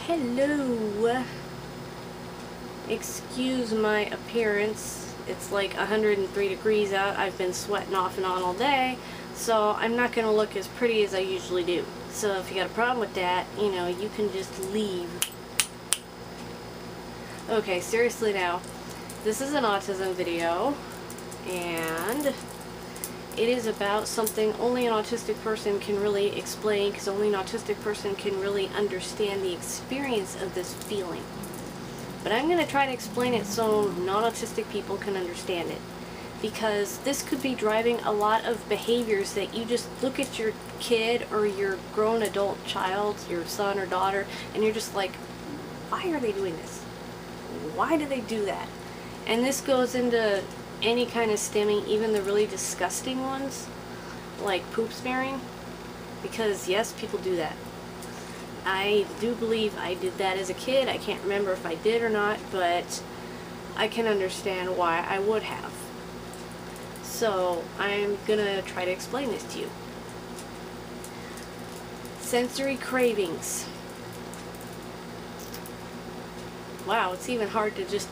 Hello. Excuse my appearance. It's like 103 degrees out. I've been sweating off and on all day, so I'm not going to look as pretty as I usually do. So if you got a problem with that, you can just leave. Okay, seriously now. This is an autism video, and it is about something only an autistic person can really explain, because only an autistic person can really understand the experience of this feeling. But I'm going to try to explain it so non-autistic people can understand it, because this could be driving a lot of behaviors that you just look at your kid or your grown adult child, your son or daughter, and you're just like, why are they doing this? Why do they do that? And this goes into any kind of stimming, even the really disgusting ones, like poop smearing, because yes, people do that. I do believe I did that as a kid. I can't remember if I did or not, but I can understand why I would have. So I'm gonna try to explain this to you. Sensory cravings. Wow, it's even hard to just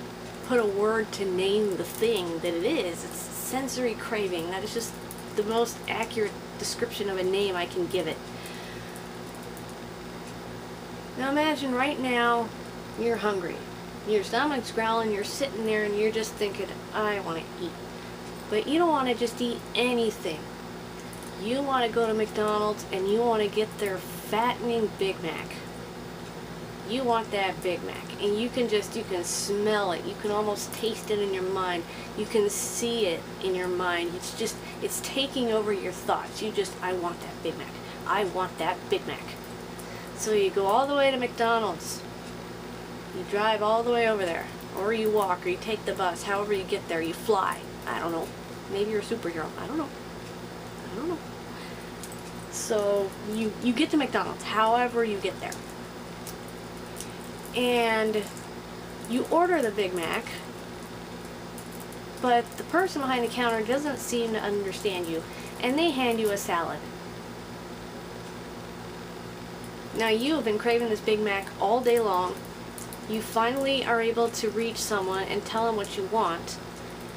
put a word to name the thing that it is. It's sensory craving. That is just the most accurate description of a name I can give it. Now imagine right now you're hungry. Your stomach's growling, you're sitting there and you're just thinking, I want to eat. But you don't want to just eat anything. You want to go to McDonald's and you want to get their fattening Big Mac. You want that Big Mac, and you can smell it. You can almost taste it in your mind. You can see it in your mind. It's taking over your thoughts. I want that Big Mac. I want that Big Mac. So you go all the way to McDonald's. You drive all the way over there, or you walk, or you take the bus. However you get there, you fly. I don't know. Maybe you're a superhero. I don't know. So you get to McDonald's, however you get there. And you order the Big Mac, but the person behind the counter doesn't seem to understand you, and they hand you a salad. Now you have been craving this Big Mac all day long. You finally are able to reach someone and tell them what you want,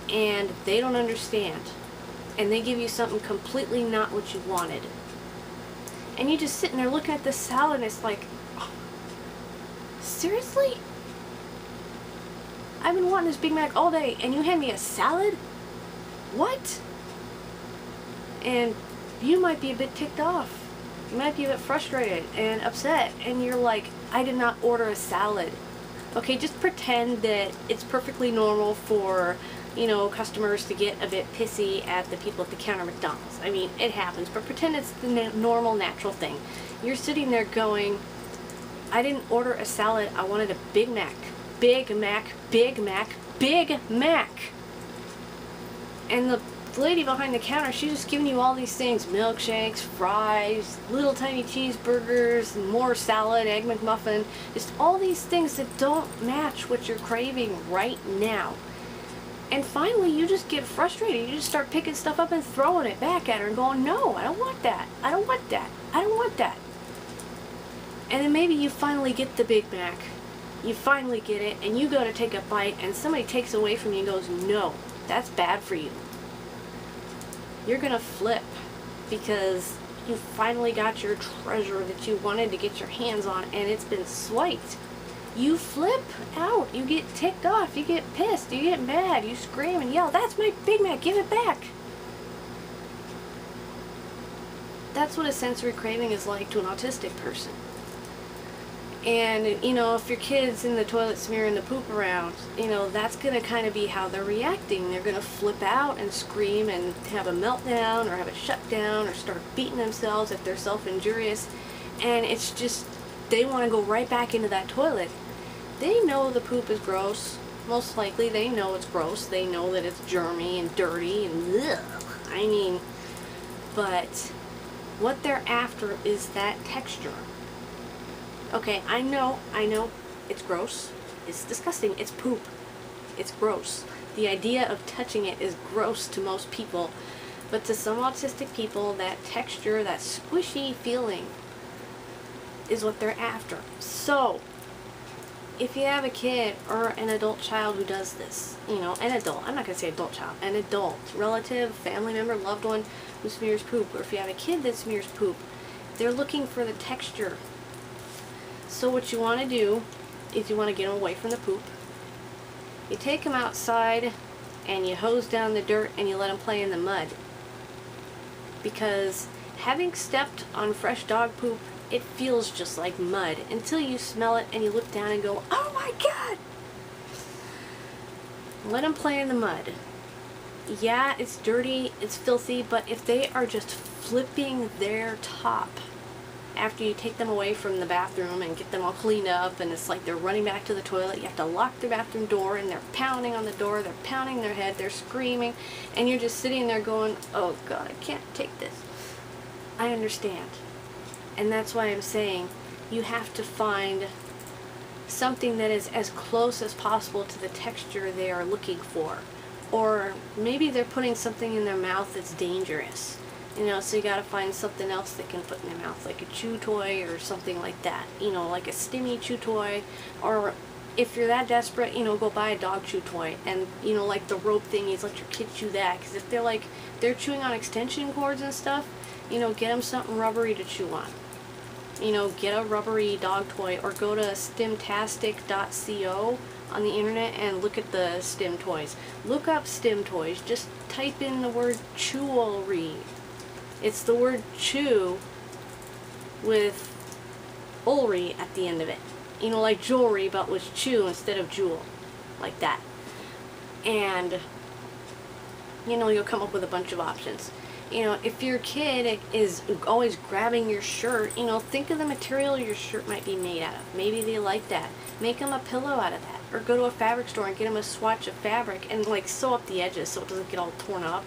and they don't understand, and they give you something completely not what you wanted. And you just sitting there looking at this salad, and it's like, seriously? I've been wanting this Big Mac all day and you hand me a salad? What? And you might be a bit ticked off. You might be a bit frustrated and upset, and you're like, I did not order a salad. Okay, just pretend that it's perfectly normal for, customers to get a bit pissy at the people at the counter at McDonald's. I mean, it happens, but pretend it's the normal, natural thing. You're sitting there going, I didn't order a salad, I wanted a Big Mac. Big Mac, Big Mac, Big Mac. And the lady behind the counter, she's just giving you all these things. Milkshakes, fries, little tiny cheeseburgers, more salad, egg McMuffin. Just all these things that don't match what you're craving right now. And finally, you just get frustrated. You just start picking stuff up and throwing it back at her and going, no, I don't want that. I don't want that. I don't want that. And then maybe you finally get the Big Mac. You finally get it, and you go to take a bite, and somebody takes away from you and goes, no, that's bad for you. You're gonna flip, because you finally got your treasure that you wanted to get your hands on, and it's been swiped. You flip out. You get ticked off. You get pissed. You get mad. You scream and yell, that's my Big Mac, give it back. That's what a sensory craving is like to an autistic person. And, if your kid's in the toilet smearing the poop around, that's going to kind of be how they're reacting. They're going to flip out and scream and have a meltdown or have a shutdown or start beating themselves if they're self-injurious. And it's just, they want to go right back into that toilet. They know the poop is gross. Most likely they know it's gross. They know that it's germy and dirty and ugh. But what they're after is that texture. Okay, I know, it's gross, it's disgusting, it's poop, it's gross. The idea of touching it is gross to most people, but to some autistic people, that texture, that squishy feeling is what they're after. So, if you have a kid or an adult child who does this, you know, an adult, I'm not going to say adult child, an adult, relative, family member, loved one who smears poop, or if you have a kid that smears poop, they're looking for the texture. So what you want to do is you want to get them away from the poop. You take them outside and you hose down the dirt and you let them play in the mud. Because having stepped on fresh dog poop, it feels just like mud until you smell it and you look down and go, oh my God! Let them play in the mud. Yeah, it's dirty, it's filthy, but if they are just flipping their top after you take them away from the bathroom and get them all cleaned up, and it's like they're running back to the toilet, you have to lock their bathroom door, and they're pounding on the door, they're pounding their head, they're screaming, and you're just sitting there going, oh God, I can't take this. I understand. And that's why I'm saying you have to find something that is as close as possible to the texture they are looking for. Or maybe they're putting something in their mouth that's dangerous. You know, so you gotta find something else they can put in their mouth, like a chew toy or something like that. You know, like a stimmy chew toy. Or if you're that desperate, you know, go buy a dog chew toy. And, you know, like the rope thingies, let your kid chew that. Because if they're chewing on extension cords and stuff, you know, get them something rubbery to chew on. You know, get a rubbery dog toy, or go to stimtastic.co on the internet and look at the stim toys. Look up stim toys. Just type in the word jewelry. It's the word chew with olry at the end of it. You know, like jewelry, but with chew instead of jewel. Like that. And, you know, you'll come up with a bunch of options. You know, if your kid is always grabbing your shirt, you know, think of the material your shirt might be made out of. Maybe they like that. Make them a pillow out of that. Or go to a fabric store and get them a swatch of fabric and, like, sew up the edges so it doesn't get all torn up.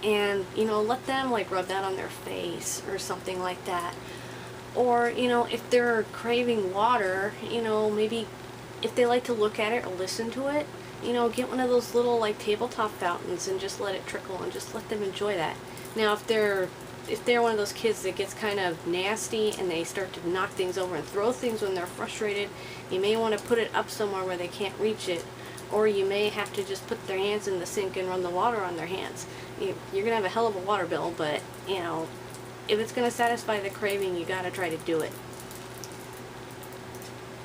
And, you know, let them, like, rub that on their face or something like that. Or, you know, if they're craving water, you know, maybe if they like to look at it or listen to it, you know, get one of those little, like, tabletop fountains and just let it trickle and just let them enjoy that. Now, if they're one of those kids that gets kind of nasty and they start to knock things over and throw things when they're frustrated, you may want to put it up somewhere where they can't reach it, or you may have to just put their hands in the sink and run the water on their hands. You're going to have a hell of a water bill, but, you know, if it's going to satisfy the craving, you got to try to do it.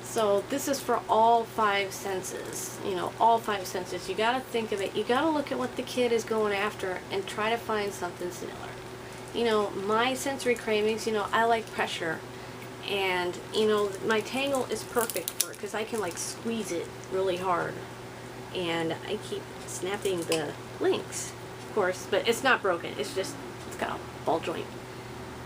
So this is for all 5 senses, you know, all 5 senses. You got to think of it. You got to look at what the kid is going after and try to find something similar. You know, my sensory cravings, you know, I like pressure. And, you know, my Tangle is perfect for it because I can, like, squeeze it really hard. And I keep snapping the links, of course, but it's not broken. It's just, it's got a ball joint.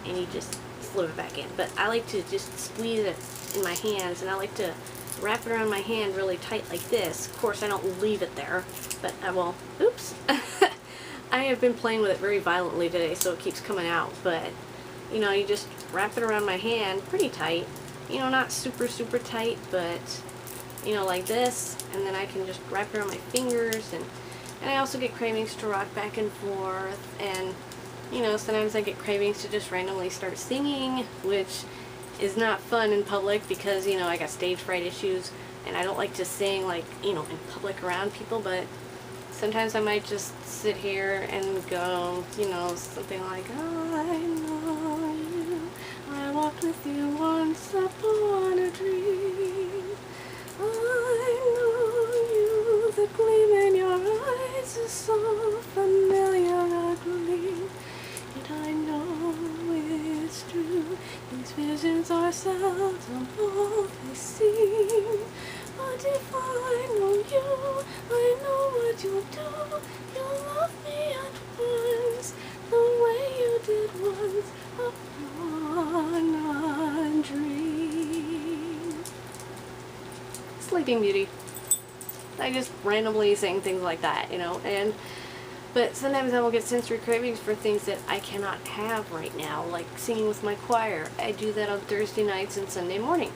And you just slip it back in. But I like to just squeeze it in my hands, and I like to wrap it around my hand really tight like this. Of course, I don't leave it there, but I will. Oops. I have been playing with it very violently today, so it keeps coming out. But, you know, you just wrap it around my hand pretty tight. You know, not super, super tight, but, you know, like this. And then I can just wrap it around my fingers. And I also get cravings to rock back and forth. And, you know, sometimes I get cravings to just randomly start singing, which is not fun in public because, you know, I got stage fright issues and I don't like to sing, like, you know, in public around people, but sometimes I might just sit here and go, you know, something like, I know you, I walked with you once upon a dream, I know you, the gleam in your eyes is so familiar a gleam, yet I know it's true. These visions are seldom all they seem. But if I know you, I know what you'll do. You'll love me at once, the way you did once upon a dream. Sleeping Beauty. I just randomly sing things like that, you know, but sometimes I will get sensory cravings for things that I cannot have right now, like singing with my choir. I do that on Thursday nights and Sunday morning.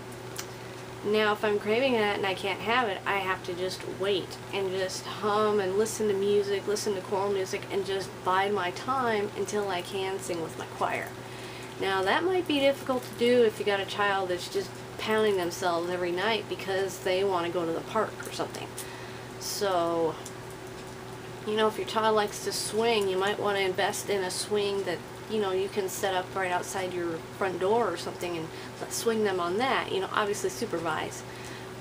Now, if I'm craving that and I can't have it, I have to just wait and just hum and listen to music, listen to choral music, and just bide my time until I can sing with my choir. Now that might be difficult to do if you got a child that's just pounding themselves every night because they want to go to the park or something. So, you know, if your child likes to swing, you might want to invest in a swing that, you know, you can set up right outside your front door or something and swing them on that. You know, obviously supervise.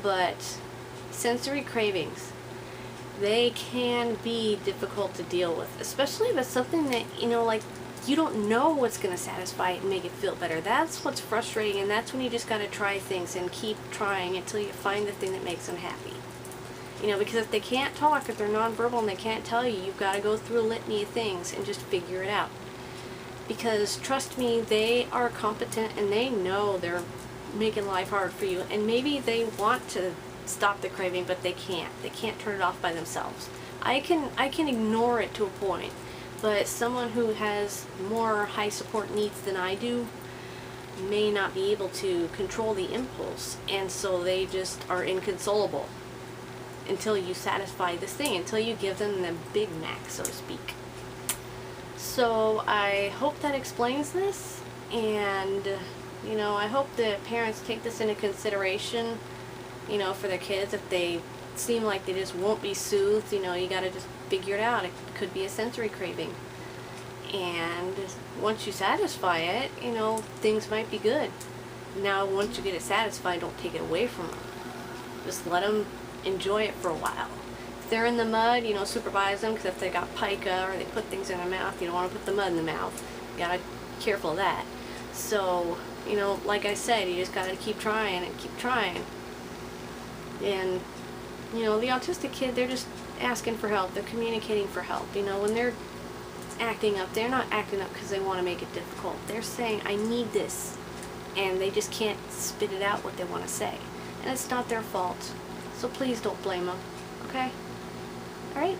But sensory cravings, they can be difficult to deal with, especially if it's something that, you know, like, you don't know what's going to satisfy it and make it feel better. That's what's frustrating, and that's when you just got to try things and keep trying until you find the thing that makes them happy. You know, because if they can't talk, if they're nonverbal and they can't tell you, you've got to go through a litany of things and just figure it out. Because trust me, they are competent and they know they're making life hard for you, and maybe they want to stop the craving, but they can't. They can't turn it off by themselves. I can ignore it to a point, but someone who has more high support needs than I do may not be able to control the impulse, and so they just are inconsolable until you satisfy this thing, until you give them the Big Mac, so to speak. So I hope that explains this, and you know, I hope that parents take this into consideration, you know, for their kids. If they seem like they just won't be soothed, you know, you gotta just figure it out. It could be a sensory craving. And once you satisfy it, you know, things might be good. Now, once you get it satisfied, don't take it away from them. Just let them enjoy it for a while. If they're in the mud, you know, supervise them, because if they got pica or they put things in their mouth, you don't want to put the mud in the mouth. You gotta be careful of that. So, you know, like I said, you just gotta keep trying and keep trying. And, you know, the autistic kid, they're just asking for help. They're communicating for help. You know, when they're acting up, they're not acting up because they want to make it difficult. They're saying, I need this. And they just can't spit it out what they want to say. And it's not their fault. So please don't blame them. Okay? Alright?